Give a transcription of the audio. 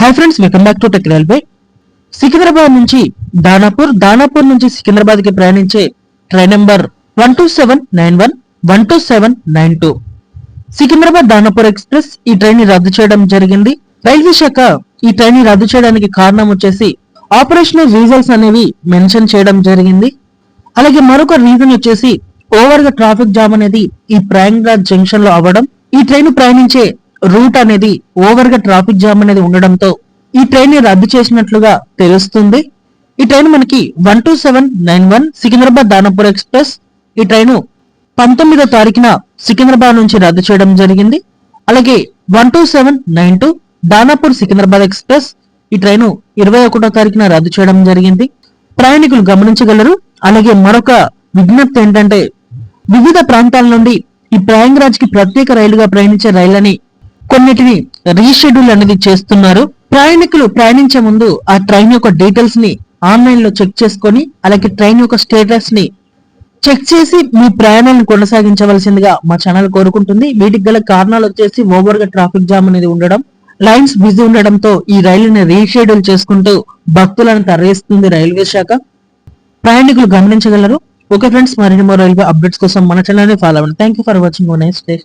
Hi friends, welcome back to tech railway. Secunderabad నుంచి దానాపూర్ నుంచి సికింద్రాబాద్ కి ప్రయాణించే train number 12791 12792 Secunderabad Danapur express ఈ ట్రైన్ ని రద్దు చేయడం జరిగింది. రైల్వే శాఖ ఈ ట్రైన్ ని రద్దు చేయడానికి కారణం వచ్చేసి ఆపరేషనల్ రీజన్స్ అనేవి మెన్షన్ చేయడం జరిగింది. అలాగే మరొక రీజన్ వచ్చేసి ఓవర్ గా ట్రాఫిక్ జామ్ అనేది ఈ ప్రయాగ్రాజ్ జంక్షన్ లో అవ్వడం. ఈ ట్రైన్ ప్రయాణించే రూట్ అనేది ఓవర్ గా ట్రాఫిక్ జామ్ అనేది ఉండడంతో ఈ ట్రైన్ ని రద్దు చేసినట్లుగా తెలుస్తుంది. ఈ ట్రైన్ మనకి 12791 సికింద్రాబాద్ దానాపూర్ ఎక్స్ప్రెస్ ఈ ట్రైన్ 19వ తారీఖున సికింద్రాబాద్ నుంచి రద్దు చేయడం జరిగింది. అలాగే 12792 దానాపూర్ సికింద్రాబాద్ ఎక్స్ప్రెస్ ఈ ట్రైన్ 21వ తారీఖున రద్దు చేయడం జరిగింది. ప్రయాణికులు గమనించగలరు. అలాగే మరొక విజ్ఞప్తి ఏంటంటే, వివిధ ప్రాంతాల నుండి ఈ ప్రయాగ్రాజ్ కి ప్రత్యేక రైలుగా ప్రయాణించే రైళ్లని కొన్నిటిని రీషెడ్యూల్ అనేది చేస్తున్నారు. ప్రయాణికులు ప్రయాణించే ముందు ఆ ట్రైన్ యొక్క డీటెయిల్స్ ని ఆన్లైన్ లో చెక్ చేసుకొని, అలాగే ట్రైన్ యొక్క స్టేటస్ ని చెక్ చేసి మీ ప్రయాణాలను కొనసాగించవలసిందిగా మా ఛానల్ కోరుకుంటుంది. వీటికి గల కారణాలు వచ్చేసి ఓవర్ గా ట్రాఫిక్ జామ్ అనేది ఉండడం, లైన్స్ బిజీ ఉండడంతో ఈ రైలుని రీషెడ్యూల్ చేసుకుంటూ భక్తులను తరలిస్తుంది రైల్వే శాఖ. ప్రయాణికులు గమనించగలరు. ఓకే ఫ్రెండ్స్, మరిన్ని రైల్వే అప్డేట్స్ కోసం మన ఛానల్ ని ఫాలో అవ్వండి. Thank you for watching. Nice day.